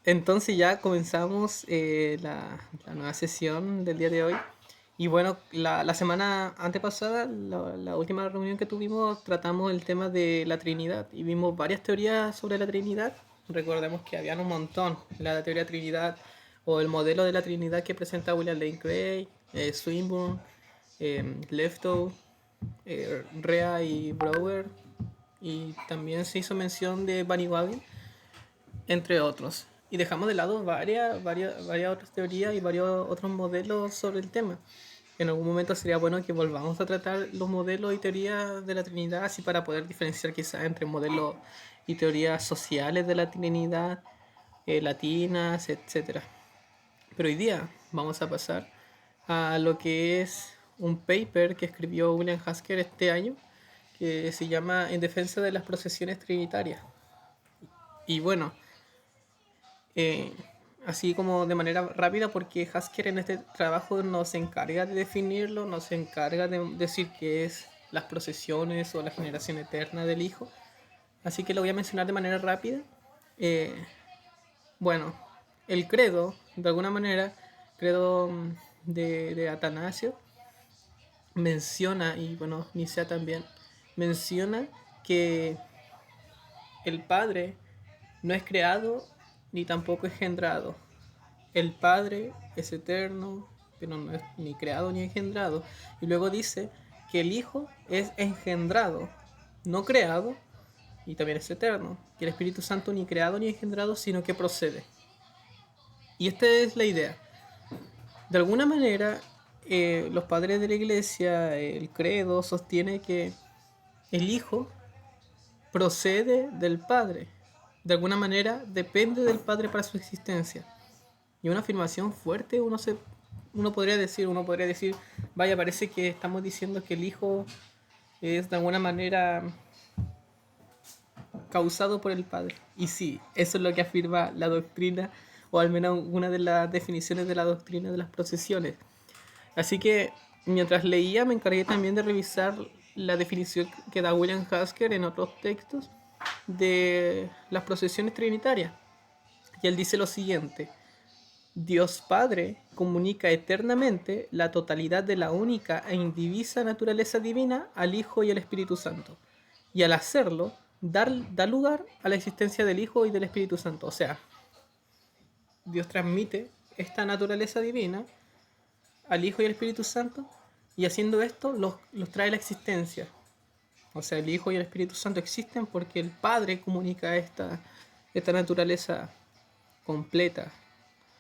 Entonces ya comenzamos la nueva sesión del día de hoy. Y bueno, la semana antepasada, la última reunión que tuvimos, tratamos el tema de la Trinidad y vimos varias teorías sobre la Trinidad. Recordemos que habían un montón. La teoría Trinidad o el modelo de la Trinidad que presenta William Lane Craig, Swinburne, Leftow, Rea y Brouwer. Y también se hizo mención de Bunny Wabbin, entre otros. Y dejamos de lado varias otras teorías y varios otros modelos sobre el tema. En algún momento sería bueno que volvamos a tratar los modelos y teorías de la Trinidad, así para poder diferenciar quizás entre modelos y teorías sociales de la Trinidad, latinas, etcétera. Pero hoy día vamos a pasar a lo que es un paper que escribió William Hasker este año, que se llama En defensa de las procesiones trinitarias. Y bueno, eh, así como de manera rápida, porque Hasker en este trabajo no se encarga de definirlo, no se encarga de decir qué es las procesiones o la generación eterna del Hijo. Así que lo voy a mencionar de manera rápida. Eh, bueno, el credo, de alguna manera, credo de Atanasio, menciona, y bueno, Nicea también, menciona que el Padre no es creado ni tampoco engendrado. El Padre es eterno, pero no es ni creado ni engendrado. Y luego dice que el Hijo es engendrado, no creado, y también es eterno. Que el Espíritu Santo ni creado ni engendrado, sino que procede. Y esta es la idea. De alguna manera, los padres de la iglesia, el credo, sostiene que el Hijo procede del Padre. De alguna manera, depende del Padre para su existencia. Y una afirmación fuerte, uno podría decir, vaya, parece que estamos diciendo que el Hijo es de alguna manera causado por el Padre. Y sí, eso es lo que afirma la doctrina, o al menos una de las definiciones de la doctrina de las procesiones. Así que mientras leía me encargué también de revisar la definición que da William Hasker en otros textos de las procesiones trinitarias. Y él dice lo siguiente: Dios Padre comunica eternamente la totalidad de la única e indivisa naturaleza divina al Hijo y al Espíritu Santo. Y al hacerlo, da lugar a la existencia del Hijo y del Espíritu Santo. O sea, Dios transmite esta naturaleza divina al Hijo y al Espíritu Santo, y haciendo esto los trae a la existencia. O sea, el Hijo y el Espíritu Santo existen porque el Padre comunica esta naturaleza completa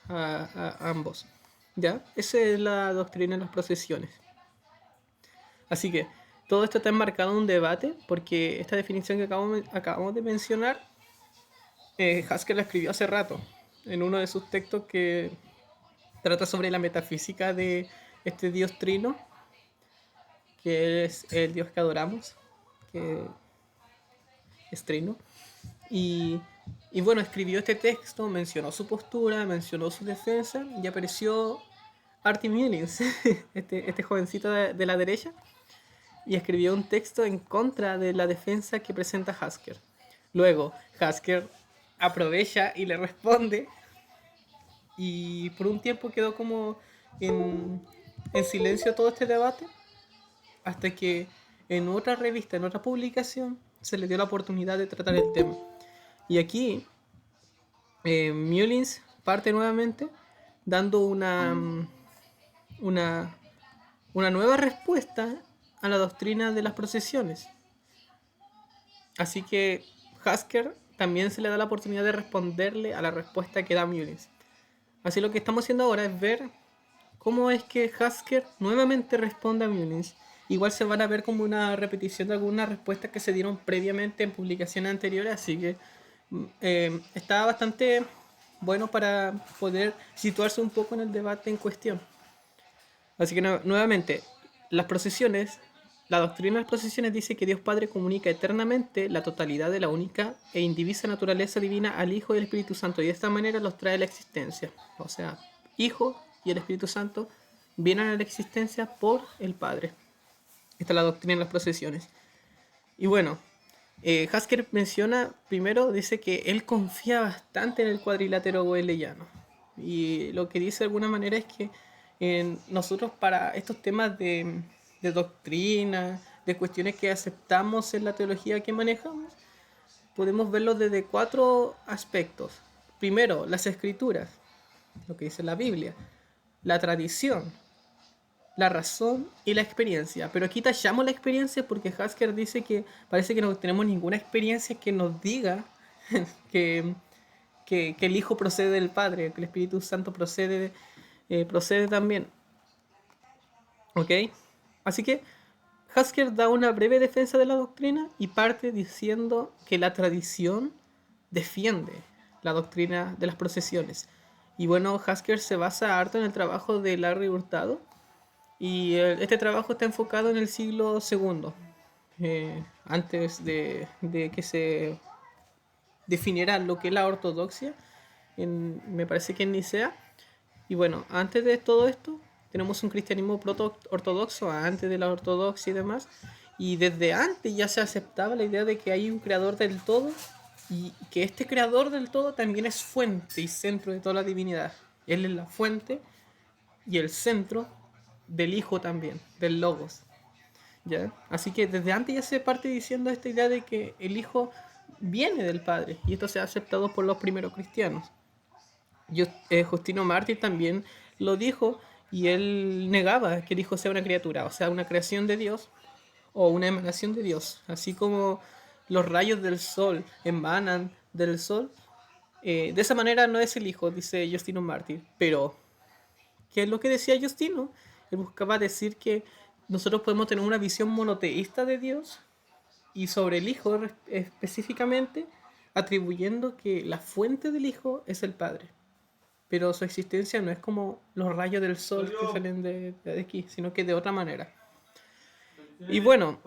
a ambos. ¿Ya? Esa es la doctrina de las procesiones. Así que todo esto está enmarcado en un debate, porque esta definición que acabamos de mencionar, Haskell la escribió hace rato, en uno de sus textos que trata sobre la metafísica de este Dios trino, que es el Dios que adoramos, que es trino. Y, y bueno, escribió este texto, mencionó su postura, mencionó su defensa, y apareció Artie Mullins, este jovencito de la derecha, y escribió un texto en contra de la defensa que presenta Hasker. Luego, Hasker aprovecha y le responde, y por un tiempo quedó como en silencio todo este debate, hasta que en otra revista, en otra publicación, se le dio la oportunidad de tratar el tema. Y aquí Mullins parte nuevamente dando una, una nueva respuesta a la doctrina de las procesiones. Así que Hasker también se le da la oportunidad de responderle a la respuesta que da Mullins. Así lo que estamos haciendo ahora es ver cómo es que Hasker nuevamente responde a Mullins. Igual se van a ver como una repetición de algunas respuestas que se dieron previamente en publicaciones anteriores, así que está bastante bueno para poder situarse un poco en el debate en cuestión. Así que nuevamente, las procesiones, la doctrina de las procesiones dice que Dios Padre comunica eternamente la totalidad de la única e indivisa naturaleza divina al Hijo y al Espíritu Santo, y de esta manera los trae a la existencia. O sea, Hijo y el Espíritu Santo vienen a la existencia por el Padre. Esta es la doctrina de las procesiones. Y bueno, Hasker menciona, primero, dice que él confía bastante en el cuadrilátero goeleyano. Y lo que dice de alguna manera es que nosotros para estos temas de doctrina, de cuestiones que aceptamos en la teología que manejamos, podemos verlo desde cuatro aspectos. Primero, las escrituras, lo que dice la Biblia, la tradición, la razón y la experiencia. Pero aquí tachamos la experiencia porque Hasker dice que parece que no tenemos ninguna experiencia que nos diga que, que el Hijo procede del Padre, que el Espíritu Santo procede también. ¿Ok? Así que Hasker da una breve defensa de la doctrina y parte diciendo que la tradición defiende la doctrina de las procesiones. Y bueno, Hasker se basa harto en el trabajo de Larry Hurtado, y este trabajo está enfocado en el siglo segundo, antes de que se definiera lo que es la ortodoxia, me parece que en Nicea. Y bueno, antes de todo esto, tenemos un cristianismo proto-ortodoxo, antes de la ortodoxia y demás. Y desde antes ya se aceptaba la idea de que hay un creador del todo y que este creador del todo también es fuente y centro de toda la divinidad. Él es la fuente y el centro del Hijo también, del Logos. ¿Ya? Así que desde antes ya se parte diciendo esta idea de que el Hijo viene del Padre, y esto se ha aceptado por los primeros cristianos. Justino Mártir también lo dijo, y él negaba que el Hijo sea una criatura, o sea, una creación de Dios o una emanación de Dios. Así como los rayos del sol emanan del sol, de esa manera no es el Hijo, dice Justino Mártir. Pero ¿qué es lo que decía Justino? Él buscaba decir que nosotros podemos tener una visión monoteísta de Dios y sobre el Hijo específicamente, atribuyendo que la fuente del Hijo es el Padre. Pero su existencia no es como los rayos del sol que salen de aquí, sino que de otra manera. Y bueno,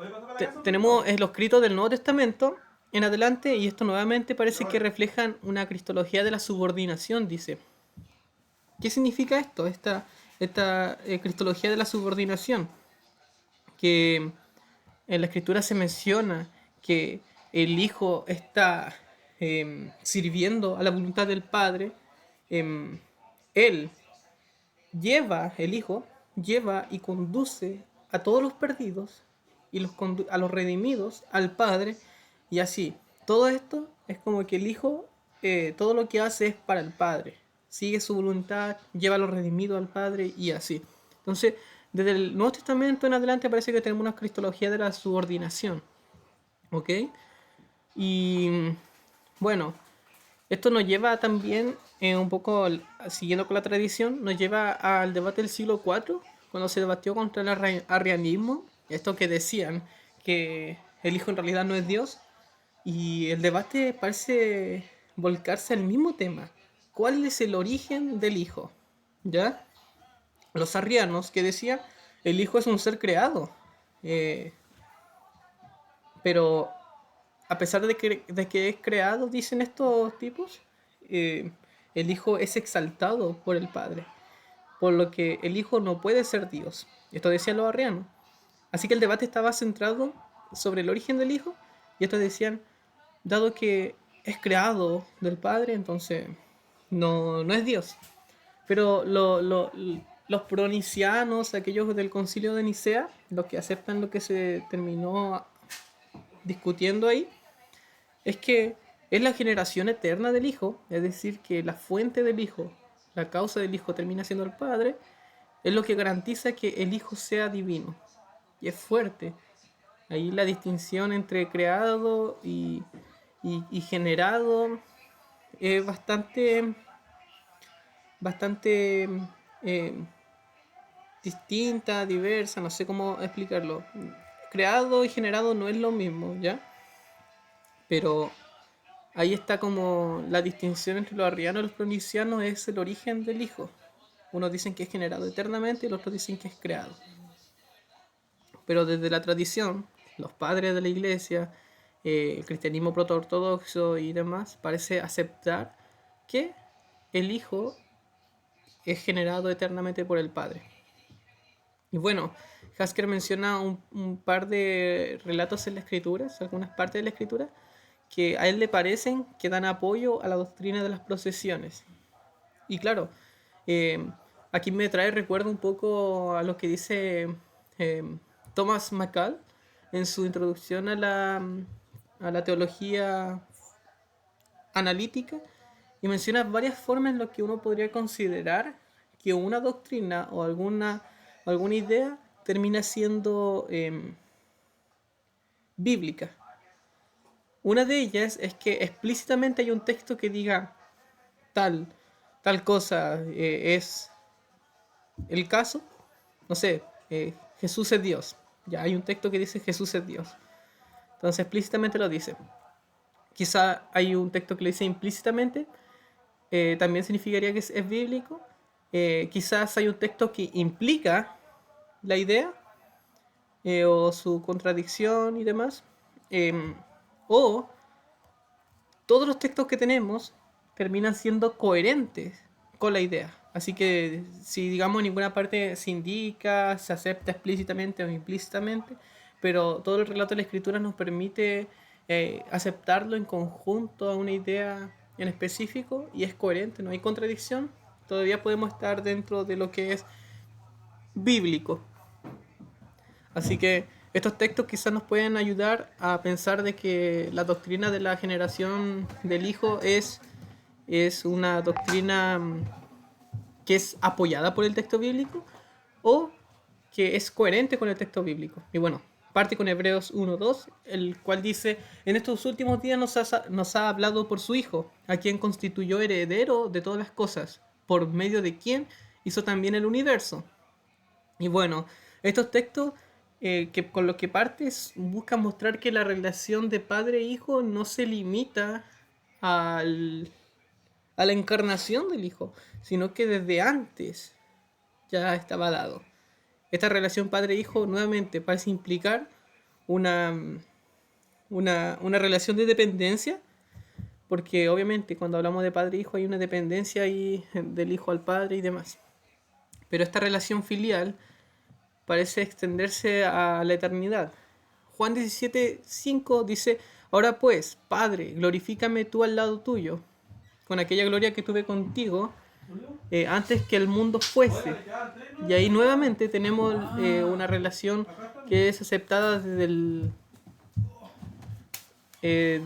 tenemos los escritos del Nuevo Testamento en adelante, y esto nuevamente parece que reflejan una cristología de la subordinación, dice. ¿Qué significa esto? Esta cristología de la subordinación. Que en la escritura se menciona que el Hijo está sirviendo a la voluntad del Padre. em, Él el Hijo lleva y conduce a todos los perdidos y a los redimidos al Padre, y así. Todo esto es como que el Hijo, todo lo que hace es para el Padre. Sigue su voluntad, lleva a los redimidos al Padre y así. Entonces, desde el Nuevo Testamento en adelante parece que tenemos una cristología de la subordinación. ¿Ok? Y bueno, esto nos lleva también, un poco siguiendo con la tradición, nos lleva al debate del siglo IV, cuando se debatió contra el arrianismo, esto que decían que el Hijo en realidad no es Dios, y el debate parece volcarse al mismo tema. ¿Cuál es el origen del Hijo? ¿Ya? Los arrianos que decían el Hijo es un ser creado, eh, pero a pesar de que es creado, dicen estos tipos, eh, el Hijo es exaltado por el Padre, por lo que el Hijo no puede ser Dios. Esto decían los arrianos. Así que el debate estaba centrado sobre el origen del Hijo, y estos decían, dado que es creado del Padre, entonces no es Dios. Pero los pronicianos, aquellos del concilio de Nicea, los que aceptan lo que se terminó discutiendo ahí, es que es la generación eterna del Hijo, es decir, que la fuente del Hijo, la causa del Hijo termina siendo el Padre, es lo que garantiza que el Hijo sea divino. Y es fuerte. Ahí la distinción entre creado y generado es bastante eh, distinta, diversa, no sé cómo explicarlo. Creado y generado no es lo mismo, ¿ya? Pero ahí está como la distinción entre los arrianos y los pronicianos, es el origen del Hijo. Unos dicen que es generado eternamente y los otros dicen que es creado. Pero desde la tradición, los padres de la iglesia, el cristianismo proto-ortodoxo y demás, parece aceptar que el Hijo es generado eternamente por el Padre. Y bueno, Hasker menciona un par de relatos en la escritura, algunas partes de la escritura, que a él le parecen que dan apoyo a la doctrina de las procesiones. Y claro, eh, aquí me trae recuerdo un poco a lo que dice eh, Thomas McCall en su introducción a la teología analítica, y menciona varias formas en las que uno podría considerar que una doctrina o alguna idea termina siendo bíblica. Una de ellas es que explícitamente hay un texto que diga tal, tal cosa es el caso, no sé, Jesús es Dios. Ya hay un texto que dice Jesús es Dios. Entonces explícitamente lo dice. Quizá hay un texto que lo dice implícitamente, también significaría que es bíblico. Quizás hay un texto que implica la idea o su contradicción y demás. Eh, o todos los textos que tenemos terminan siendo coherentes con la idea. Así que si digamos en ninguna parte se indica, se acepta explícitamente o implícitamente, pero todo el relato de la escritura nos permite aceptarlo en conjunto a una idea en específico y es coherente, no hay contradicción, todavía podemos estar dentro de lo que es bíblico. Así que estos textos quizás nos pueden ayudar a pensar de que la doctrina de la generación del Hijo es una doctrina que es apoyada por el texto bíblico o que es coherente con el texto bíblico. Y bueno, parte con Hebreos 1:2, el cual dice, en estos últimos días nos ha hablado por su Hijo, a quien constituyó heredero de todas las cosas, por medio de quien hizo también el universo. Y bueno, estos textos que con los que partes buscan mostrar que la relación de padre e hijo no se limita al, a la encarnación del hijo, sino que desde antes ya estaba dado. Esta relación padre-hijo nuevamente parece implicar una, una relación de dependencia, porque obviamente cuando hablamos de padre-hijo hay una dependencia ahí del hijo al padre y demás. Pero esta relación filial parece extenderse a la eternidad. Juan 17:5 dice, ahora pues, Padre, glorifícame tú al lado tuyo, con aquella gloria que tuve contigo antes que el mundo fuese. Y ahí nuevamente tenemos una relación que es aceptada desde eh,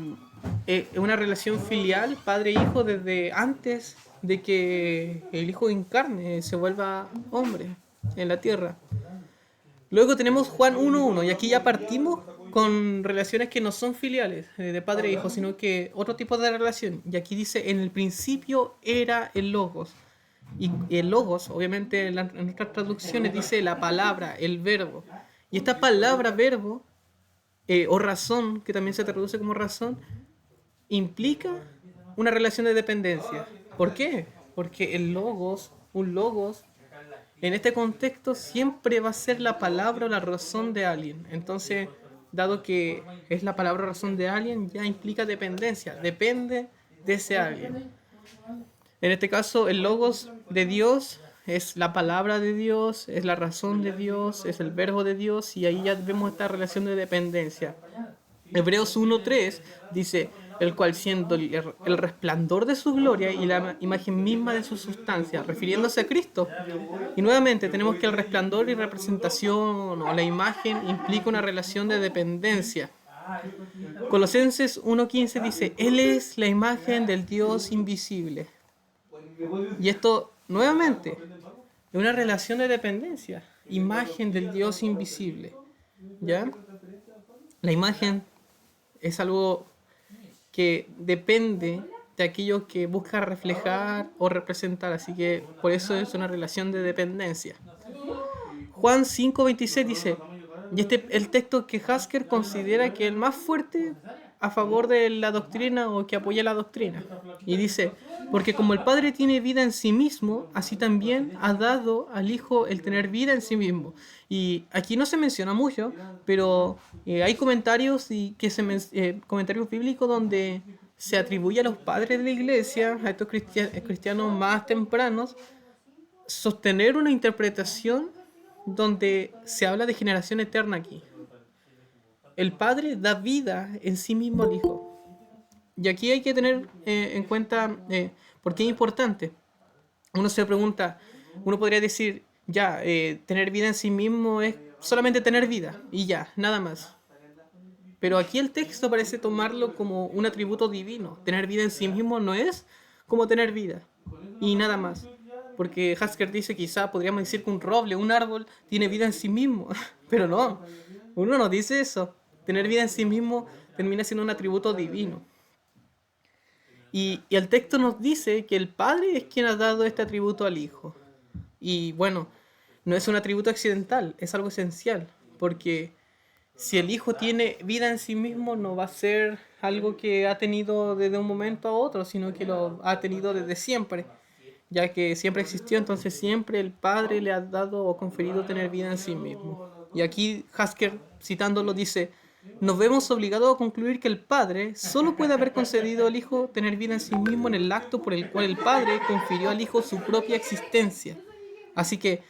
una relación filial, padre-hijo, desde antes de que el hijo encarne, se vuelva hombre en la tierra. Luego tenemos Juan 1:1 y aquí ya partimos con relaciones que no son filiales de padre e hijo, sino que otro tipo de relación. Y aquí dice, en el principio era el Logos. Y el Logos, obviamente en nuestras traducciones dice la palabra, el verbo. Y esta palabra, verbo, o razón, que también se traduce como razón, implica una relación de dependencia. ¿Por qué? Porque el Logos, un Logos, en este contexto siempre va a ser la palabra o la razón de alguien. Entonces, dado que es la palabra o razón de alguien, ya implica dependencia. Depende de ese alguien. En este caso, el logos de Dios es la palabra de Dios, es la razón de Dios, es el verbo de Dios, y ahí ya vemos esta relación de dependencia. Hebreos 1:3 dice, el cual siendo el resplandor de su gloria y la imagen misma de su sustancia, refiriéndose a Cristo. Y nuevamente tenemos que el resplandor y representación o la imagen implica una relación de dependencia. Colosenses 1:15 dice, Él es la imagen del Dios invisible. Y esto, nuevamente, es una relación de dependencia. Imagen del Dios invisible. ¿Ya? La imagen es algo que depende de aquello que busca reflejar o representar. Así que por eso es una relación de dependencia. Juan 5:26 dice, y este el texto que Hasker considera que es el más fuerte a favor de la doctrina o que apoya la doctrina. Y dice, porque como el Padre tiene vida en sí mismo, así también ha dado al Hijo el tener vida en sí mismo. Y aquí no se menciona mucho, pero hay comentarios comentarios bíblicos donde se atribuye a los padres de la iglesia, a estos cristianos más tempranos, sostener una interpretación donde se habla de generación eterna aquí. El Padre da vida en sí mismo al Hijo. Y aquí hay que tener en cuenta por qué es importante. Uno se pregunta, uno podría decir, ya, tener vida en sí mismo es solamente tener vida y ya, nada más. Pero aquí el texto parece tomarlo como un atributo divino. Tener vida en sí mismo no es como tener vida y nada más. Porque Hasker dice, quizá podríamos decir que un roble, un árbol, tiene vida en sí mismo. Pero no, uno no dice eso. Tener vida en sí mismo termina siendo un atributo divino. Y el texto nos dice que el Padre es quien ha dado este atributo al Hijo. Y bueno, no es un atributo accidental, es algo esencial. Porque si el Hijo tiene vida en sí mismo, no va a ser algo que ha tenido desde un momento a otro, sino que lo ha tenido desde siempre. Ya que siempre existió, entonces siempre el Padre le ha dado o conferido tener vida en sí mismo. Y aquí Hasker, citándolo, dice, nos vemos obligados a concluir que el Padre solo puede haber concedido al Hijo tener vida en sí mismo en el acto por el cual el Padre confirió al Hijo su propia existencia. Así que,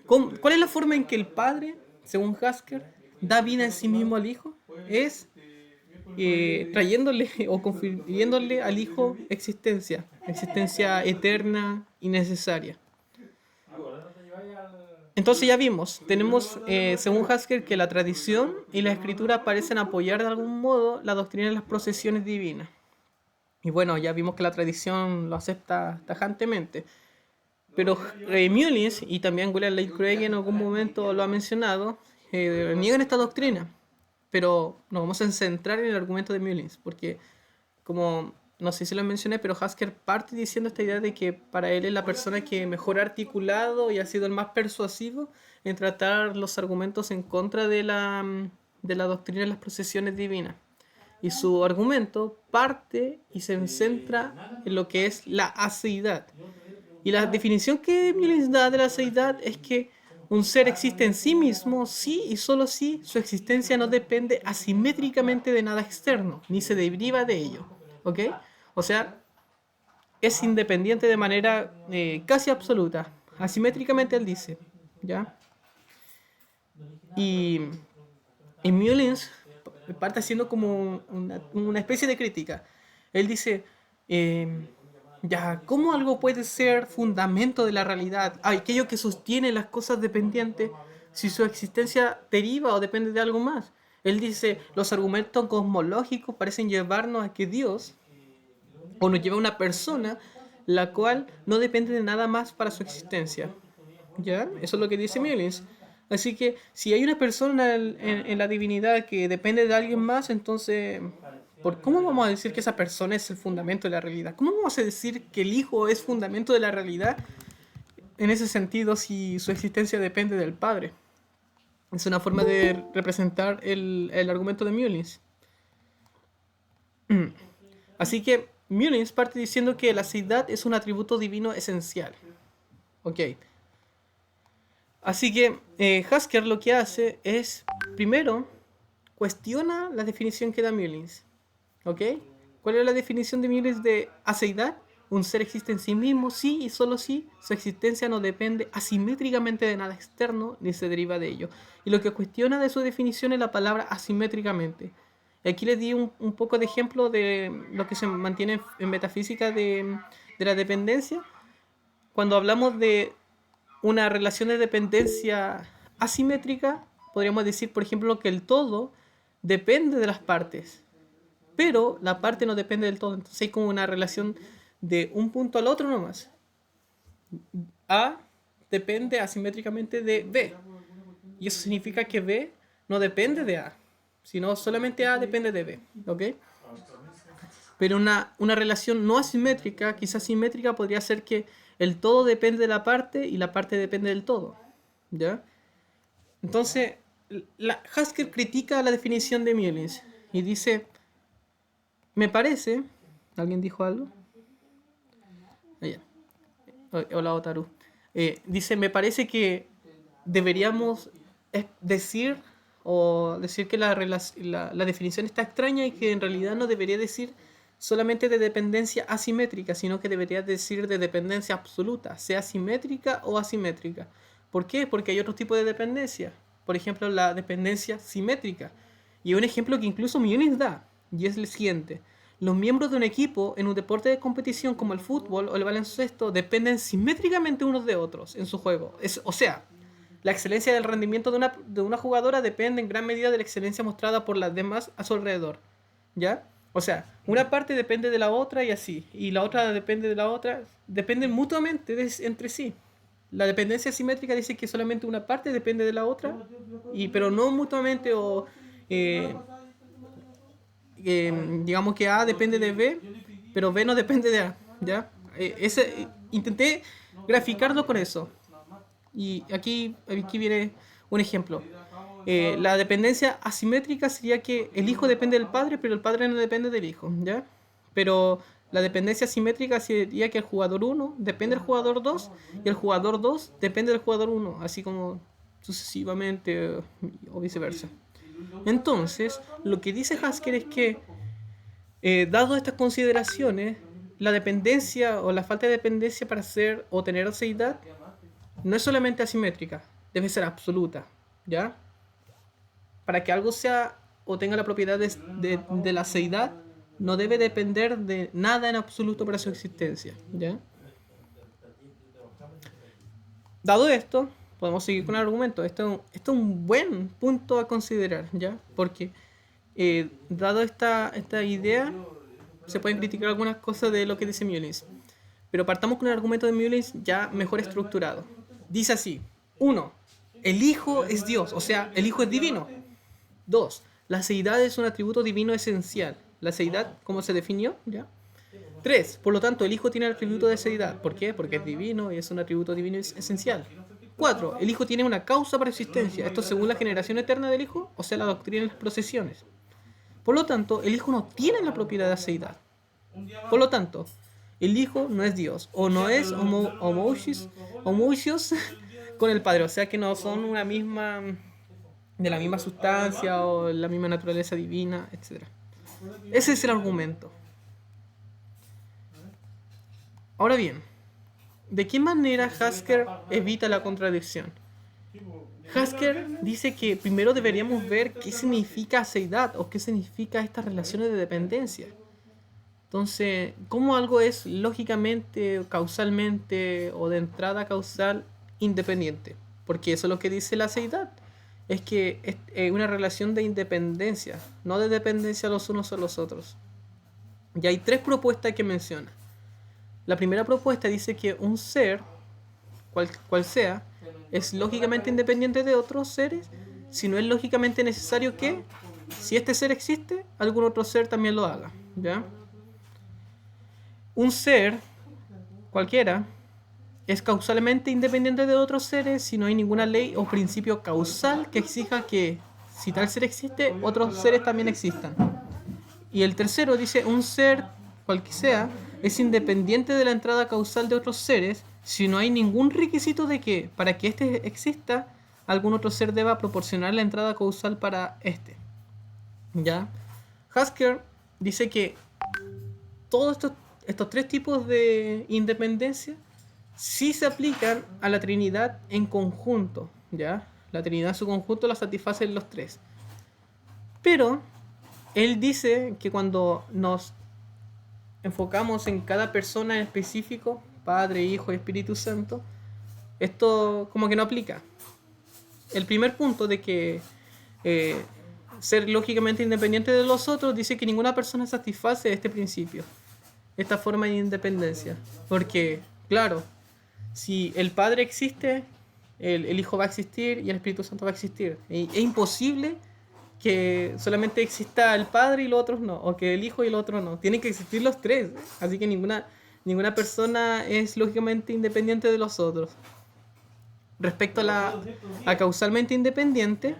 ¿cuál es la forma en que el Padre, según Hasker, da vida en sí mismo al Hijo? Es trayéndole o confiriéndole al Hijo existencia, existencia eterna y necesaria. Entonces ya vimos, tenemos, según Haskell, que la tradición y la escritura parecen apoyar de algún modo la doctrina de las procesiones divinas. Y bueno, ya vimos que la tradición lo acepta tajantemente. Pero Mullins y también William Lane Craig en algún momento lo ha mencionado, niegan esta doctrina. Pero nos vamos a centrar en el argumento de Mullins, porque como no sé si lo mencioné, pero Hasker parte diciendo esta idea de que para él es la persona que mejor ha articulado y ha sido el más persuasivo en tratar los argumentos en contra de la doctrina de las procesiones divinas. Y su argumento parte y se centra en lo que es la aceidad. Y la definición que Mullins da de la aceidad es que un ser existe en sí mismo si y solo si su existencia no depende asimétricamente de nada externo, ni se deriva de ello. ¿Ok? O sea, es independiente de manera casi absoluta. Asimétricamente él dice. ¿Ya? Y Mullins parte haciendo como una especie de crítica. Él dice, ya, ¿cómo algo puede ser fundamento de la realidad? Aquello que sostiene las cosas dependientes, si su existencia deriva o depende de algo más. Él dice, los argumentos cosmológicos parecen llevarnos a que Dios, o nos lleva a una persona, la cual no depende de nada más para su existencia. ¿Ya? Eso es lo que dice Mullins. Así que si hay una persona en la divinidad que depende de alguien más, entonces, ¿cómo vamos a decir que esa persona es el fundamento de la realidad? ¿Cómo vamos a decir que el Hijo es fundamento de la realidad en ese sentido si su existencia depende del Padre? Es una forma de representar el argumento de Mullins. Así que Mullins parte diciendo que la aceidad es un atributo divino esencial. Ok. Así que Hasker lo que hace es, primero, cuestiona la definición que da Mullins. ¿Ok? ¿Cuál es la definición de Mullins de aceidad? Un ser existe en sí mismo, sí y solo si su existencia no depende asimétricamente de nada externo ni se deriva de ello. Y lo que cuestiona de su definición es la palabra asimétricamente. Y aquí les di un poco de ejemplo de lo que se mantiene en metafísica de la dependencia. Cuando hablamos de una relación de dependencia asimétrica, podríamos decir, por ejemplo, que el todo depende de las partes, pero la parte no depende del todo. Entonces hay como una relación de un punto al otro nomás. A depende asimétricamente de B. Y eso significa que B no depende de A, sino solamente A depende de B. ¿Ok? Pero una relación no asimétrica, quizás simétrica, podría ser que el todo depende de la parte y la parte depende del todo. ¿Ya? Entonces, Haskell critica la definición de Mullins y dice, me parece, ¿alguien dijo algo? Hola, Otaru. Dice, me parece que deberíamos decir que la definición está extraña y que en realidad no debería decir solamente de dependencia asimétrica, sino que debería decir de dependencia absoluta, sea simétrica o asimétrica. ¿Por qué? Porque hay otro tipo de dependencia. Por ejemplo, la dependencia simétrica. Y un ejemplo que incluso Millones da, y es el siguiente. Los miembros de un equipo en un deporte de competición como el fútbol o el baloncesto dependen simétricamente unos de otros en su juego. O sea, la excelencia del rendimiento de una jugadora depende en gran medida de la excelencia mostrada por las demás a su alrededor. ¿Ya? O sea, una parte depende de la otra y así. Y la otra depende de la otra. Dependen mutuamente entre sí. La dependencia simétrica dice que solamente una parte depende de la otra, pero no mutuamente o eh, digamos que A depende de B, pero B no depende de A, ¿ya? Intenté graficarlo con eso. Y aquí viene un ejemplo. La dependencia asimétrica sería que el hijo depende del padre, pero el padre no depende del hijo, ¿ya? Pero la dependencia simétrica sería que el jugador 1 depende del jugador 2 y el jugador 2 depende del jugador 1, así como sucesivamente o viceversa. Entonces, lo que dice Haskell es que, dado estas consideraciones, la dependencia o la falta de dependencia para ser o tener aceidad no es solamente asimétrica, debe ser absoluta, ¿ya? Para que algo sea o tenga la propiedad de la aceidad, no debe depender de nada en absoluto para su existencia, ¿ya? Dado esto, podemos seguir con el argumento. Esto es un buen punto a considerar, ¿ya? Porque, dado esta idea, se pueden criticar algunas cosas de lo que dice Mullins. Pero partamos con el argumento de Mullins ya mejor estructurado. Dice así: 1. El Hijo es Dios, o sea, el Hijo es divino. 2. La seidad es un atributo divino esencial. La seidad, ¿cómo se definió? ¿Ya? 3. Por lo tanto, el Hijo tiene el atributo de seidad. ¿Por qué? Porque es divino y es un atributo divino esencial. 4. El Hijo tiene una causa para existencia. Esto según la generación eterna del Hijo, o sea, la doctrina de las procesiones. Por lo tanto, el Hijo no tiene la propiedad de aceidad. Por lo tanto, el Hijo no es Dios, o no es homoousios con el Padre, o sea que no son de la misma sustancia o la misma naturaleza divina, etc. Ese es el argumento. Ahora bien, ¿de qué manera Haskell evita la contradicción? Haskell dice que primero deberíamos ver qué significa aceidad o qué significa estas relaciones de dependencia. Entonces, ¿cómo algo es lógicamente, causalmente o de entrada causal independiente? Porque eso es lo que dice la aceidad. Es que es una relación de independencia, no de dependencia los unos a los otros. Y hay 3 propuestas que menciona. La primera propuesta dice que un ser, cual sea, es lógicamente independiente de otros seres, si no es lógicamente necesario que, si este ser existe, algún otro ser también lo haga, ¿ya? Un ser, cualquiera, es causalmente independiente de otros seres si no hay ninguna ley o principio causal que exija que, si tal ser existe, otros seres también existan. Y el tercero dice, un ser, cual que sea, es independiente de la entrada causal de otros seres si no hay ningún requisito de que, para que éste exista, algún otro ser deba proporcionar la entrada causal para éste. ¿Ya? Haskell dice que todos estos 3 tipos de independencia sí se aplican a la Trinidad en conjunto, ¿ya? La Trinidad en su conjunto la satisfacen los 3. Pero él dice que cuando nos enfocamos en cada persona en específico, Padre, Hijo y Espíritu Santo, esto como que no aplica. El primer punto de que ser lógicamente independiente de los otros dice que ninguna persona satisface este principio, esta forma de independencia. Porque, claro, si el Padre existe, el Hijo va a existir y el Espíritu Santo va a existir. Es imposible que solamente exista el Padre y los otros no, o que el Hijo y los otros no. Tienen que existir los 3. Así que ninguna persona es lógicamente independiente de los otros. Respecto a causalmente independiente,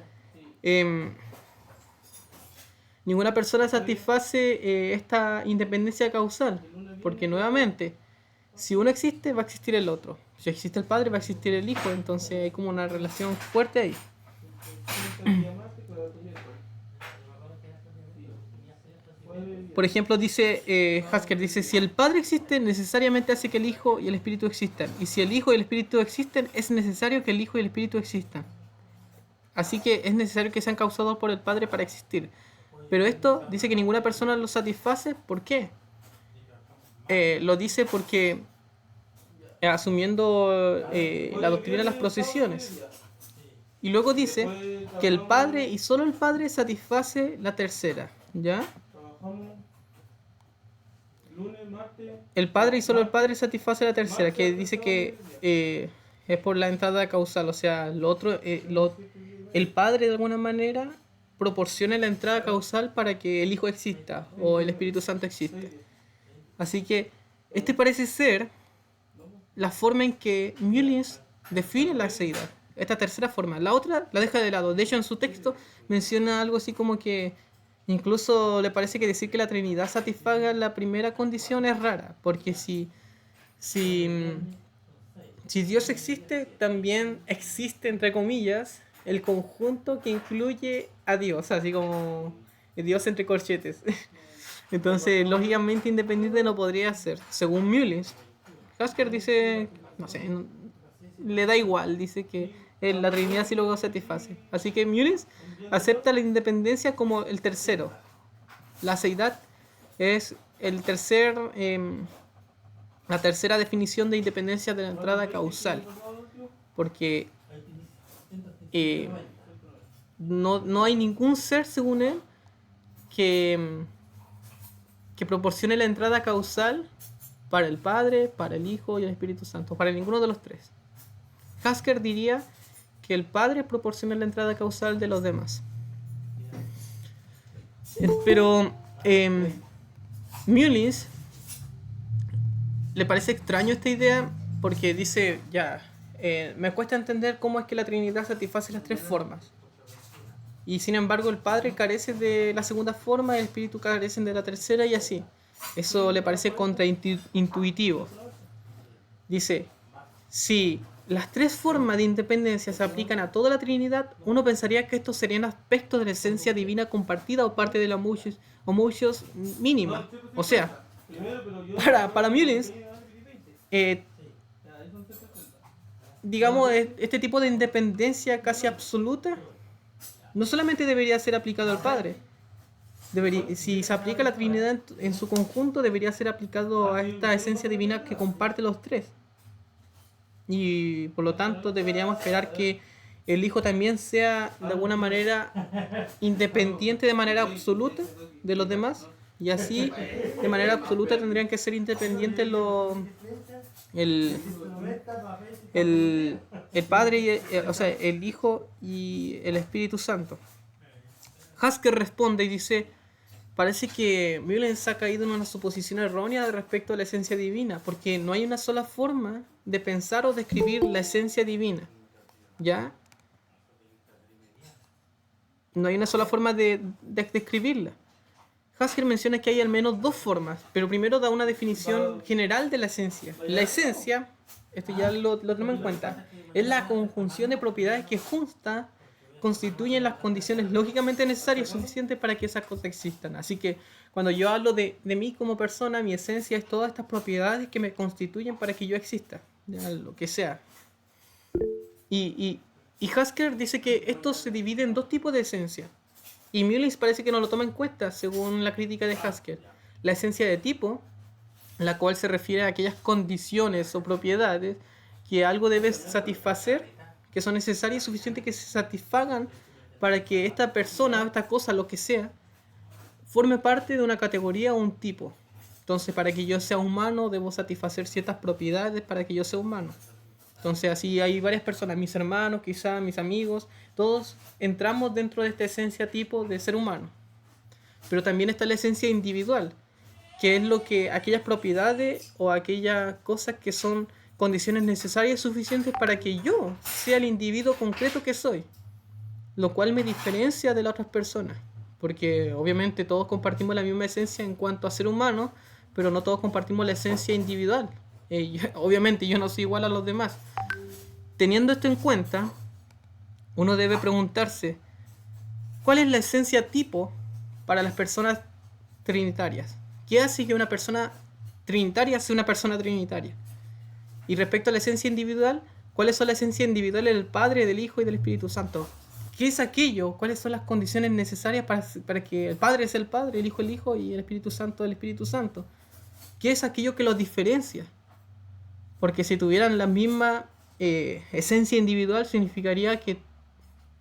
ninguna persona satisface esta independencia causal, porque nuevamente, si uno existe, va a existir el otro. Si existe el Padre, va a existir el Hijo, entonces hay como una relación fuerte ahí. por ejemplo, dice Hasker, dice, si el Padre existe, necesariamente hace que el Hijo y el Espíritu existan. Y si el Hijo y el Espíritu existen, es necesario que el Hijo y el Espíritu existan. Así que es necesario que sean causados por el Padre para existir. Pero esto dice que ninguna persona lo satisface. ¿Por qué? Lo dice porque asumiendo la doctrina de las procesiones. Y luego dice que el Padre y solo el Padre satisface la tercera. ¿Ya? El Padre y solo el Padre satisface la tercera, que dice que es por la entrada causal. O sea, lo otro, el Padre de alguna manera proporciona la entrada causal para que el Hijo exista o el Espíritu Santo existe. Así que este parece ser la forma en que Mullins define la seidad. Esta tercera forma. La otra la deja de lado. De hecho, en su texto menciona algo así como que incluso le parece que decir que la Trinidad satisfaga la primera condición es rara. Porque si Dios existe, también existe, entre comillas, el conjunto que incluye a Dios. Así como Dios entre corchetes. Entonces, lógicamente independiente no podría ser. Según Mullins, Hasker dice, no sé, le da igual, dice que la Trinidad sí lo satisface. Así que Mullins acepta la independencia como el tercero. La seidad es el la tercera definición de independencia de la entrada causal. Porque no hay ningún ser, según él, que proporcione la entrada causal para el Padre, para el Hijo y el Espíritu Santo, para ninguno de los tres. Hasker diría que el Padre proporciona la entrada causal de los demás. Pero Mullins le parece extraño esta idea porque dice, me cuesta entender cómo es que la Trinidad satisface las tres formas. Y sin embargo el Padre carece de la segunda forma, el Espíritu carece de la tercera y así. Eso le parece contraintuitivo. Dice, si las tres formas de independencia se aplican a toda la Trinidad, uno pensaría que estos serían aspectos de la esencia divina compartida o parte de la homoousios mínima. O sea, para Mullins, digamos, este tipo de independencia casi absoluta no solamente debería ser aplicado al Padre. Si se aplica la Trinidad en su conjunto, debería ser aplicado a esta esencia divina que comparte los tres. Y por lo tanto deberíamos esperar que el Hijo también sea de alguna manera independiente de manera absoluta de los demás. Y así, de manera absoluta, tendrían que ser independientes el Padre, o sea, el Hijo y el Espíritu Santo. Hasker responde y dice, parece que Mullins ha caído en una suposición errónea respecto a la esencia divina, porque no hay una sola forma de pensar o describir la esencia divina. ¿Ya? No hay una sola forma de describirla. Hasker menciona que hay al menos dos formas, pero primero da una definición general de la esencia. La esencia, esto ya lo tenemos en cuenta, es la conjunción de propiedades que juntas constituyen las condiciones lógicamente necesarias y suficientes para que esas cosas existan. Así que cuando yo hablo de mí como persona, mi esencia es todas estas propiedades que me constituyen para que yo exista, ya, lo que sea. Y Hasker dice que esto se divide en dos tipos de esencia. Y Mullins parece que no lo toma en cuenta, según la crítica de Hasker. La esencia de tipo, la cual se refiere a aquellas condiciones o propiedades que algo debe satisfacer, que son necesarias y suficientes que se satisfagan para que esta persona, esta cosa, lo que sea, forme parte de una categoría o un tipo. Entonces, para que yo sea humano, debo satisfacer ciertas propiedades para que yo sea humano. Entonces, así hay varias personas, mis hermanos, quizás mis amigos, todos entramos dentro de esta esencia tipo de ser humano. Pero también está la esencia individual, que es lo que aquellas propiedades o aquellas cosas que son condiciones necesarias y suficientes para que yo sea el individuo concreto que soy, lo cual me diferencia de las otras personas, porque obviamente todos compartimos la misma esencia en cuanto a ser humano, pero no todos compartimos la esencia individual. Obviamente yo no soy igual a los demás. Teniendo esto en cuenta, uno debe preguntarse, ¿cuál es la esencia tipo para las personas trinitarias. ¿Qué hace que una persona trinitaria sea una persona trinitaria? Y respecto a la esencia individual, ¿cuáles son la esencia individual del Padre, del Hijo y del Espíritu Santo? ¿Qué es aquello? ¿Cuáles son las condiciones necesarias para que el Padre sea el Padre, el Hijo y el Espíritu Santo el Espíritu Santo? ¿Qué es aquello que los diferencia? Porque si tuvieran la misma esencia individual, significaría que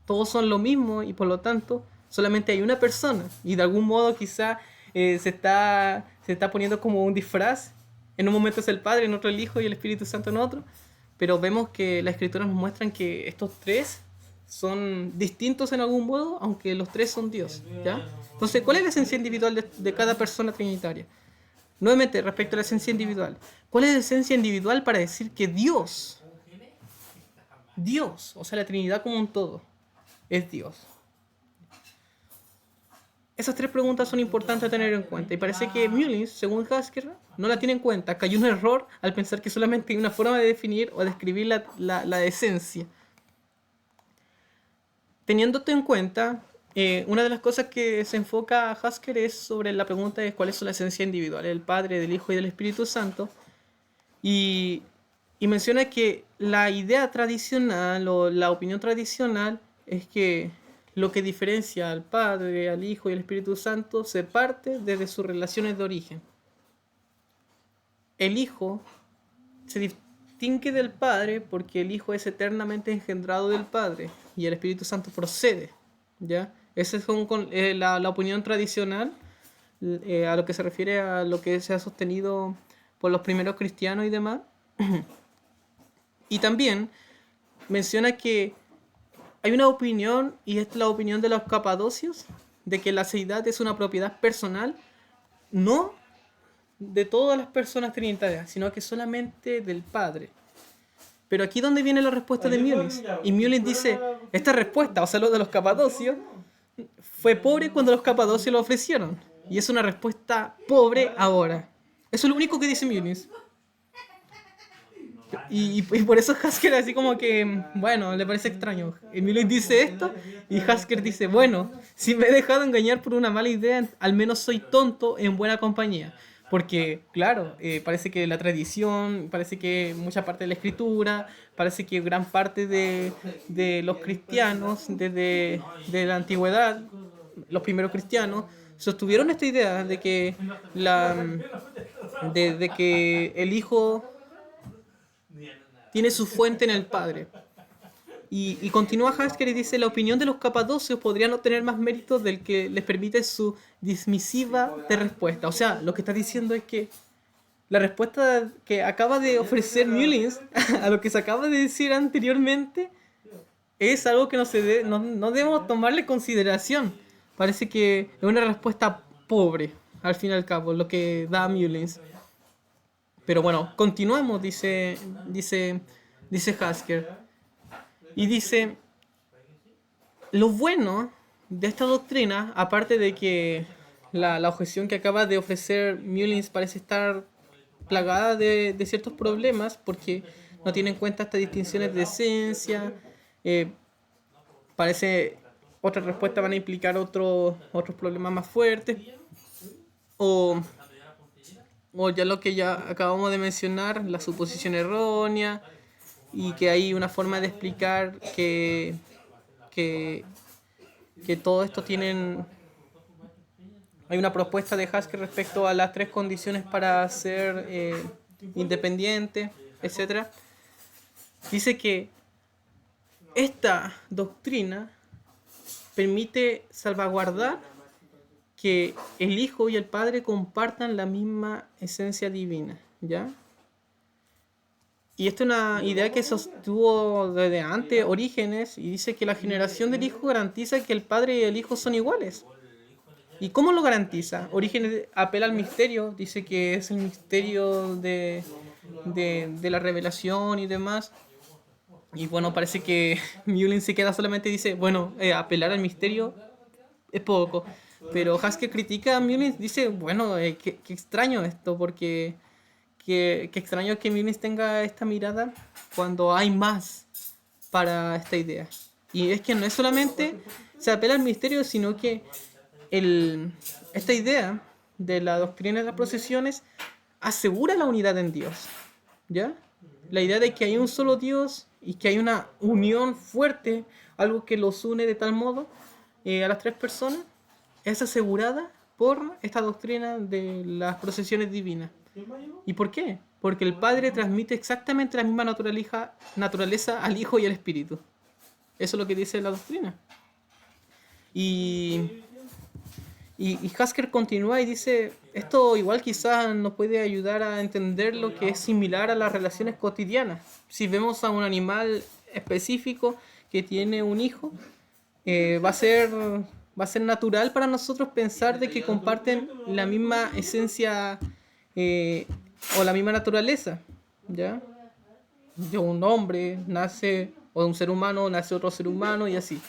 todos son lo mismo y por lo tanto solamente hay una persona. Y de algún modo quizá se está poniendo como un disfraz. En un momento es el Padre, en otro el Hijo y el Espíritu Santo en otro. Pero vemos que las Escrituras nos muestran que estos tres son distintos en algún modo, aunque los tres son Dios, ¿ya? Entonces, ¿cuál es la esencia individual de cada persona trinitaria? Nuevamente, respecto a la esencia individual. ¿Cuál es la esencia individual para decir que Dios, o sea, la Trinidad como un todo, es Dios? Esas tres preguntas son importantes a tener en cuenta. Y parece que Mullins, según Hasker, no la tiene en cuenta. Cayó un error al pensar que solamente hay una forma de definir o describir la esencia. Teniendo esto en cuenta, una de las cosas que se enfoca a Hasker es sobre la pregunta de cuál es la esencia individual, el Padre, del Hijo y del Espíritu Santo. Y menciona que la idea tradicional o la opinión tradicional es que lo que diferencia al Padre, al Hijo y al Espíritu Santo se parte desde sus relaciones de origen. El Hijo se distingue del Padre porque el Hijo es eternamente engendrado del Padre y el Espíritu Santo procede, ¿ya? Esa es la opinión tradicional a lo que se refiere a lo que se ha sostenido por los primeros cristianos y demás. Y también menciona que hay una opinión, y es la opinión de los capadocios, de que la seidad es una propiedad personal, no de todas las personas trinitarias, sino que solamente del Padre. Pero aquí donde viene la respuesta de Mullins. Y Mullins dice, esta respuesta, o sea, lo de los capadocios, fue pobre cuando los capadocios lo ofrecieron. Y es una respuesta pobre ahora. Eso es lo único que dice Mullins. Y por eso Hasker así como que, bueno, le parece extraño. Y Mullins dice esto y Hasker dice, bueno, si me he dejado engañar por una mala idea, al menos soy tonto en buena compañía. Porque, claro, parece que la tradición, parece que mucha parte de la escritura, parece que gran parte de los cristianos desde la antigüedad, los primeros cristianos, sostuvieron esta idea de que, de que el Hijo tiene su fuente en el Padre. Y continúa Hasker y dice, la opinión de los capadocios podría no tener más méritos del que les permite su dismisiva de respuesta. O sea, lo que está diciendo es que la respuesta que acaba de ofrecer Mullins a lo que se acaba de decir anteriormente es algo que no debemos tomarle consideración. Parece que es una respuesta pobre, al fin y al cabo, lo que da Mullins. Pero bueno, continuamos, dice Hasker. Y dice, lo bueno de esta doctrina, aparte de que la objeción que acaba de ofrecer Mullins parece estar plagada de ciertos problemas, porque no tiene en cuenta estas distinciones de esencia, parece otras respuestas van a implicar otros problemas más fuertes, o ya lo que ya acabamos de mencionar, la suposición errónea, y que hay una forma de explicar que todo esto tienen... Hay una propuesta de Haskell respecto a las tres condiciones para ser independiente, etc. Dice que esta doctrina permite salvaguardar que el Hijo y el Padre compartan la misma esencia divina, ¿ya? Y esta es una idea que sostuvo desde antes Orígenes, y dice que la generación del Hijo garantiza que el Padre y el Hijo son iguales. ¿Y cómo lo garantiza? Orígenes apela al misterio, dice que es el misterio de la revelación y demás. Y bueno, parece que Mullins se queda solamente y dice, bueno, apelar al misterio es poco. Pero Haskell critica a Mullins, dice, bueno, qué extraño esto, porque... Qué extraño que Mullins tenga esta mirada cuando hay más para esta idea. Y es que no es solamente se apela al misterio, sino que esta idea de la doctrina de las procesiones asegura la unidad en Dios, ¿ya? La idea de que hay un solo Dios y que hay una unión fuerte, algo que los une de tal modo a las tres personas, es asegurada por esta doctrina de las procesiones divinas. ¿Y por qué? Porque el Padre transmite exactamente la misma naturaleza al Hijo y al Espíritu. Eso es lo que dice la doctrina. Y Hasker continúa y dice, esto igual quizás nos puede ayudar a entender lo que es similar a las relaciones cotidianas. Si vemos a un animal específico que tiene un hijo, va a ser natural para nosotros pensar de que comparten la misma esencia o la misma naturaleza, ¿ya? De un hombre nace, o de un ser humano nace otro ser humano y así.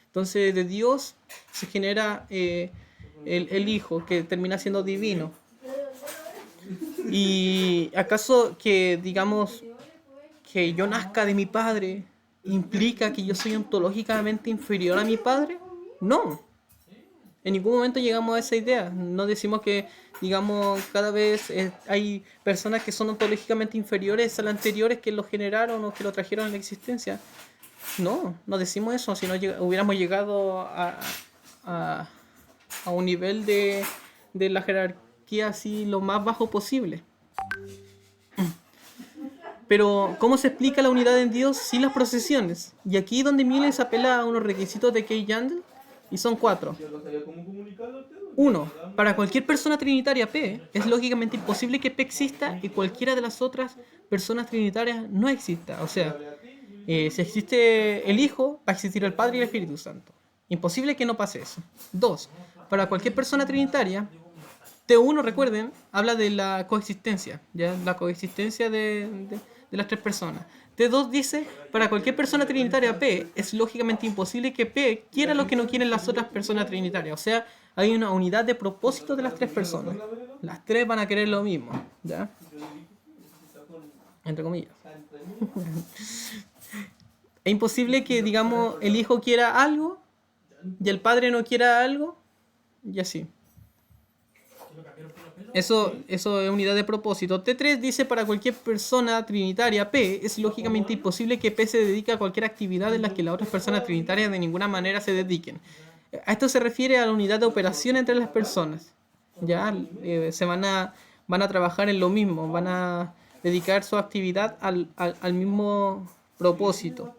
Entonces de Dios se genera el Hijo, que termina siendo divino. ¿Y acaso que digamos que yo nazca de mi padre implica que yo soy ontológicamente inferior a mi padre? No. En ningún momento llegamos a esa idea. No decimos que, digamos, cada vez hay personas que son ontológicamente inferiores a las anteriores que lo generaron o que lo trajeron a la existencia. No, no decimos eso, si no hubiéramos llegado a un nivel de la jerarquía así lo más bajo posible. Pero, ¿cómo se explica la unidad en Dios sin las procesiones? Y aquí es donde Miles apela a unos requisitos de Kay Yandel, y son 4. 1. Para cualquier persona trinitaria P, es lógicamente imposible que P exista y cualquiera de las otras personas trinitarias no exista. O sea, si existe el Hijo, va a existir el Padre y el Espíritu Santo. Imposible que no pase eso. 2. Para cualquier persona trinitaria, T1, recuerden, habla de la coexistencia, ¿ya? La coexistencia de las tres personas. T2 dice, para cualquier persona trinitaria P, es lógicamente imposible que P quiera lo que no quieren las otras personas trinitarias. O sea, hay una unidad de propósito de las tres personas. Las tres van a querer lo mismo, ¿ya? Entre comillas. Es imposible que, digamos, el hijo quiera algo y el padre no quiera algo y así. Eso es unidad de propósito. T3 dice, para cualquier persona trinitaria P, es lógicamente imposible que P se dedique a cualquier actividad en la que las otras personas trinitarias de ninguna manera se dediquen. A esto se refiere a la unidad de operación entre las personas. Ya se van a trabajar en lo mismo, van a dedicar su actividad al mismo propósito.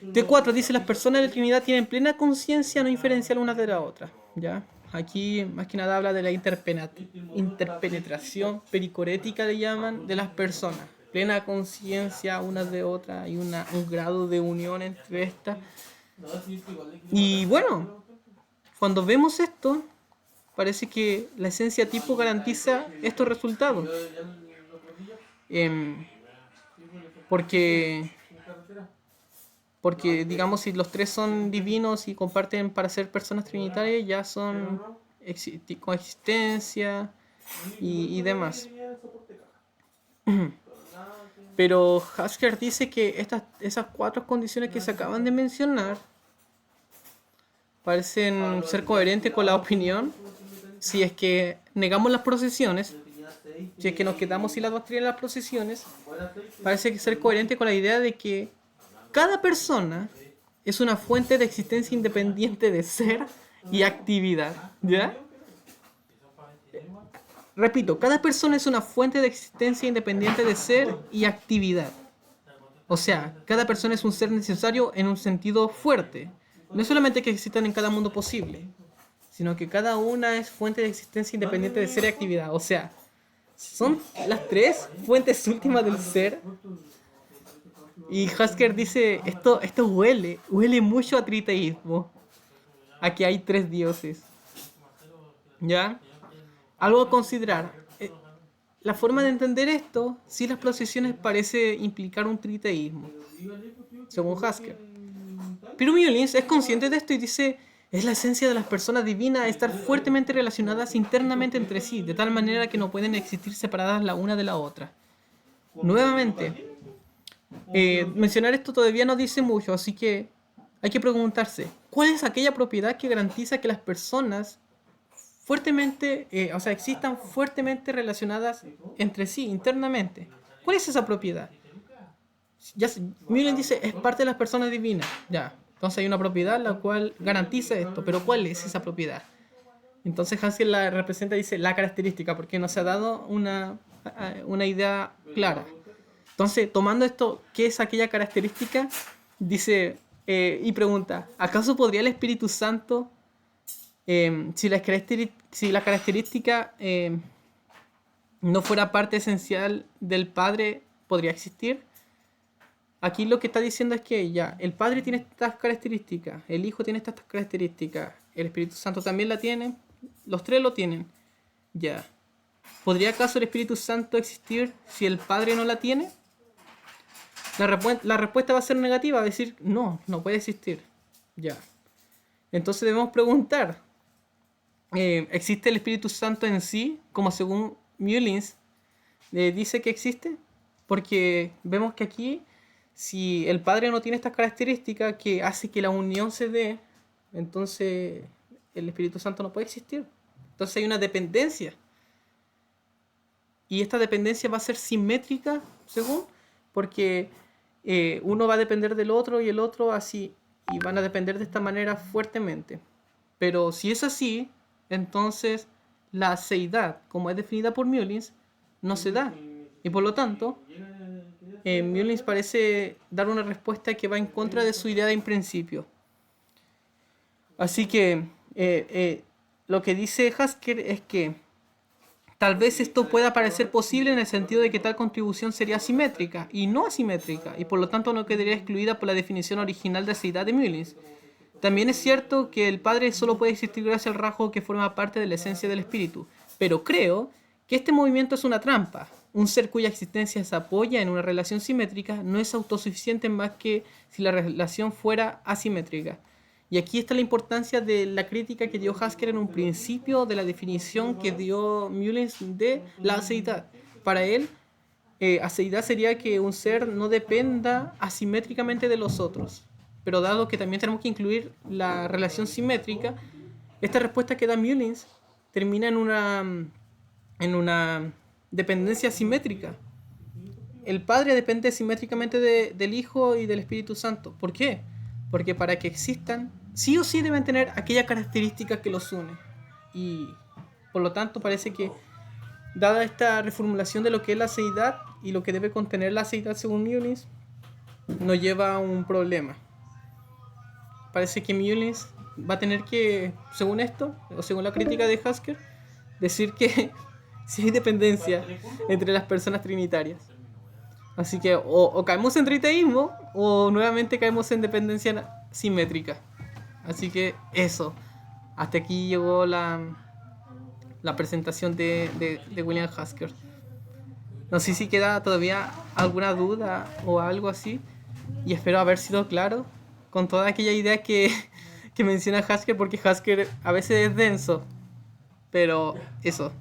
T4 dice, las personas de la Trinidad tienen plena conciencia no inferencial una de la otra. ¿Ya? Aquí más que nada habla de la interpenetración pericorética, le llaman, de las personas. Plena conciencia una de otra y un grado de unión entre estas. Y bueno, cuando vemos esto, parece que la esencia tipo garantiza estos resultados. Porque, digamos, si los tres son divinos y comparten para ser personas trinitarias, ya son coexistencia y demás. Pero Hasker dice que esas 4 condiciones que se acaban de mencionar parecen ser coherentes con la opinión si es que negamos las procesiones, si es que nos quedamos sin la doctrina de las procesiones, parece ser coherente con la idea de que cada persona es una fuente de existencia independiente de ser y actividad, ¿ya? Repito, cada persona es una fuente de existencia independiente de ser y actividad. O sea, cada persona es un ser necesario en un sentido fuerte. No es solamente que existan en cada mundo posible, sino que cada una es fuente de existencia independiente de ser y actividad. O sea, son las 3 fuentes últimas del ser. Y Hasker dice, esto huele mucho a triteísmo, a que hay 3 dioses. ¿Ya? Algo a considerar. La forma de entender esto, si las procesiones parece implicar un triteísmo, según Hasker. Pero Mullins es consciente de esto y dice, es la esencia de las personas divinas estar fuertemente relacionadas internamente entre sí, de tal manera que no pueden existir separadas la una de la otra. Nuevamente, mencionar esto todavía no dice mucho, así que hay que preguntarse, ¿cuál es aquella propiedad que garantiza que las personas fuertemente, o sea, existan fuertemente relacionadas entre sí, internamente. ¿Cuál es esa propiedad? Ya, Mullen dice, es parte de las personas divinas. Ya, entonces hay una propiedad la cual garantiza esto, pero ¿cuál es esa propiedad? Entonces Haskell la representa, dice, la característica, porque no se ha dado una idea clara. Entonces, tomando esto, ¿qué es aquella característica? Dice, y pregunta, ¿acaso podría el Espíritu Santo, si la característica no fuera parte esencial del Padre, podría existir? Aquí lo que está diciendo es que ya, el Padre tiene estas características, el Hijo tiene estas características, el Espíritu Santo también la tiene, los tres lo tienen. Ya. ¿Podría acaso el Espíritu Santo existir si el Padre no la tiene? La respuesta va a ser negativa, va a decir, no, no puede existir. Ya. Entonces debemos preguntar, ¿existe el Espíritu Santo en sí, como según Mullins dice que existe? Porque vemos que aquí, si el Padre no tiene estas características que hace que la unión se dé, entonces el Espíritu Santo no puede existir. Entonces hay una dependencia. Y esta dependencia va a ser simétrica, según, porque uno va a depender del otro y el otro así, y van a depender de esta manera fuertemente. Pero si es así, entonces la aceidad, como es definida por Mullins, no se da. Y por lo tanto, Mullins parece dar una respuesta que va en contra de su idea de en principio. Así que lo que dice Haskell es que tal vez esto pueda parecer posible en el sentido de que tal contribución sería simétrica y no asimétrica, y por lo tanto no quedaría excluida por la definición original de aceidad de Mullins. También es cierto que el Padre solo puede existir gracias al rasgo que forma parte de la esencia del Espíritu, pero creo que este movimiento es una trampa. Un ser cuya existencia se apoya en una relación simétrica no es autosuficiente más que si la relación fuera asimétrica. Y aquí está la importancia de la crítica que dio Haskell en un principio de la definición que dio Mullins de la aceidad. Para él, aceidad sería que un ser no dependa asimétricamente de los otros. Pero dado que también tenemos que incluir la relación simétrica, esta respuesta que da Mullins termina en una dependencia simétrica. El Padre depende simétricamente del Hijo y del Espíritu Santo. ¿Por qué? Porque para que existan, sí o sí deben tener aquella característica que los une. Y por lo tanto parece que, dada esta reformulación de lo que es la aceidad y lo que debe contener la aceidad según Mullins, nos lleva a un problema. Parece que Mullins va a tener que, según esto, o según la crítica de Haskell, decir que sí hay dependencia entre las personas trinitarias. Así que o caemos en triteísmo o nuevamente caemos en dependencia simétrica. Así que eso. Hasta aquí llegó la presentación de William Haskell. No sé si queda todavía alguna duda o algo así. Y espero haber sido claro con toda aquella idea que menciona Haskell, porque Haskell a veces es denso. Pero eso.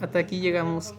Hasta aquí llegamos.